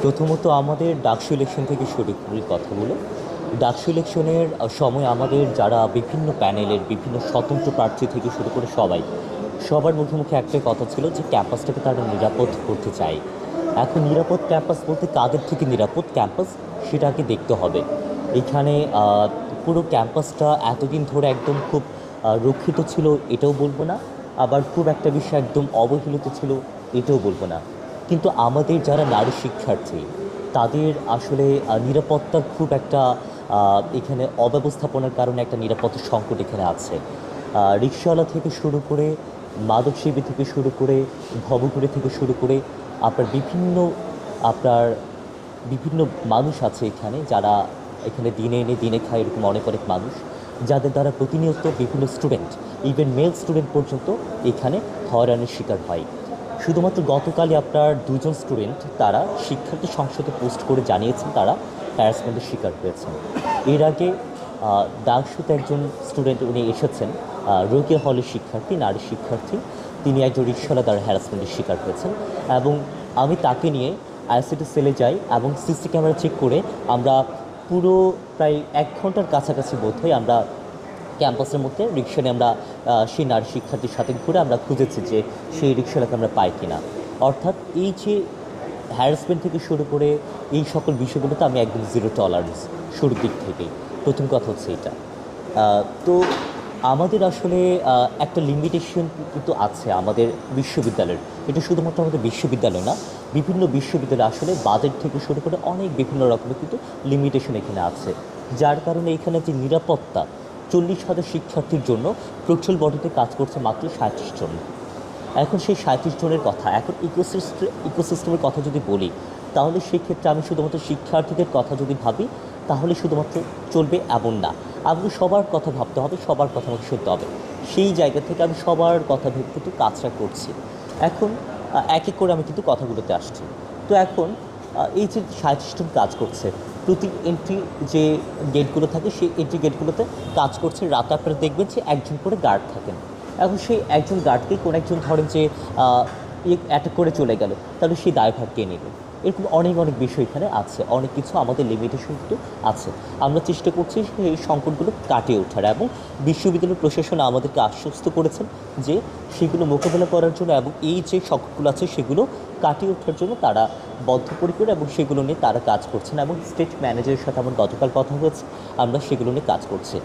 প্রথমত আমাদের ডাকসু ইলেকশন থেকে শুরু করি কথাগুলো। ডাকসু ইলেকশনের সময় আমাদের যারা বিভিন্ন প্যানেলের বিভিন্ন স্বতন্ত্র প্রার্থী থেকে শুরু করে সবার মুখে মুখে একটাই কথা ছিল যে ক্যাম্পাসটাকে তারা নিরাপদ করতে চায়। এখন নিরাপদ ক্যাম্পাস বলতে কাদের থেকে নিরাপদ ক্যাম্পাস সেটাকে দেখতে হবে। এখানে পুরো ক্যাম্পাসটা এতদিন ধরে একদম খুব রক্ষিত ছিল এটাও বলবো না, আবার খুব একটা বিষয় একদম অবহেলিত ছিল এটাও বলবো না। কিন্তু আমাদের যারা নারী শিক্ষার্থী তাদের আসলে নিরাপত্তার খুব একটা এখানে অব্যবস্থাপনার কারণে একটা নিরাপত্তার সংকট এখানে আছে। রিকশাওয়ালা থেকে শুরু করে মাদকসেবী থেকে শুরু করে ভবঘুরে থেকে শুরু করে আপনার আপনার বিভিন্ন মানুষ আছে এখানে যারা এখানে দিনে এনে দিনে খায়, এরকম অনেক অনেক মানুষ যাদের দ্বারা প্রতিনিয়ত বিভিন্ন স্টুডেন্ট, ইভেন মেল স্টুডেন্ট পর্যন্ত এখানে হয়রানির শিকার হয়। শুধুমাত্র গতকালই আপনার দুজন স্টুডেন্ট তারা শিক্ষার্থী সংসদে পোস্ট করে জানিয়েছেন তারা হ্যারাসমেন্টের শিকার হয়েছেন। এর আগে ডাকসুতে একজন স্টুডেন্ট উনি এসেছেন, রোকেয়া হলের শিক্ষার্থী, নারী শিক্ষার্থী, তিনি একজন রিকশাওয়ালা দ্বারা হ্যারাসমেন্টের শিকার হয়েছেন। এবং আমি তাকে নিয়ে আইসিটি সেলে যাই এবং সিসি ক্যামেরা চেক করে আমরা পুরো প্রায় 1 ঘন্টার কাছাকাছি বোধ হয় আমরা ক্যাম্পাসের মধ্যে রিক্সা নিয়ে আমরা সেই নারী শিক্ষার্থীর সাথে ঘুরে আমরা খুঁজেছি যে সেই রিক্সাটাকে আমরা পাই কিনা। অর্থাৎ এই যে হ্যারাসমেন্ট থেকে শুরু করে এই সকল বিষয়গুলোতে আমি একদম জিরো টলারেন্স শুরুর দিক থেকেই। প্রথম কথা হচ্ছে এটা। তো আমাদের আসলে একটা লিমিটেশন কিন্তু আছে আমাদের বিশ্ববিদ্যালয়ের। এটা শুধুমাত্র আমাদের বিশ্ববিদ্যালয় না, বিভিন্ন বিশ্ববিদ্যালয় আসলে বাজেট থেকে শুরু করে অনেক বিভিন্ন রকমের কিন্তু লিমিটেশন এখানে আছে, যার কারণে এখানে যে নিরাপত্তা 40,000 শিক্ষার্থীর জন্য প্রচুর বডিতে কাজ করছে মাত্র 37 জন। এখন সেই 37 জনের কথা, এখন ইকোসিস্টেমের কথা যদি বলি তাহলে সেই ক্ষেত্রে আমি শুধুমাত্র শিক্ষার্থীদের কথা যদি ভাবি তাহলে শুধুমাত্র চলবে এমন না। আমাকে সবার কথা ভাবতে হবে, সবার কথা আমাকে শুনতে হবে। সেই জায়গা থেকে আমি সবার কথা ভেবে কিন্তু কাজটা করছি। এখন এক এক করে আমি কিন্তু কথাগুলোতে আসছি। তো এখন এই যে 37 জন কাজ করছে, প্রতি এন্ট্রি যে গেটগুলো থাকে সেই এন্ট্রি গেটগুলোতে কাজ করছে। রাতে আপনারা দেখবেন যে একজন করে গার্ড থাকেন। এখন সেই একজন গার্ডকে কোনো একজন ধরেন যে অ্যাটাক করে চলে গেল, তাহলে সেই দায়ভার কে নেবে? এরকম অনেক অনেক বিষয় এখানে আছে, অনেক কিছু আমাদের লিমিটেশন কিন্তু আছে। আমরা চেষ্টা করছি এই সংকটগুলো কাটিয়ে ওঠার, এবং বিশ্ববিদ্যালয় প্রশাসন আমাদেরকে আশ্বস্ত করেছেন যে সেগুলো মোকাবেলা করার জন্য এবং এই যে সংকটগুলো আছে সেগুলো কাটিয়ে ওঠার জন্য তারা বদ্ধপরিকর, এবং সেগুলো নিয়ে তারা কাজ করছেন। এবং স্টেট ম্যানেজারের সাথে আমার গতকাল কথা হয়েছে, আমরা সেগুলো নিয়ে কাজ করছি।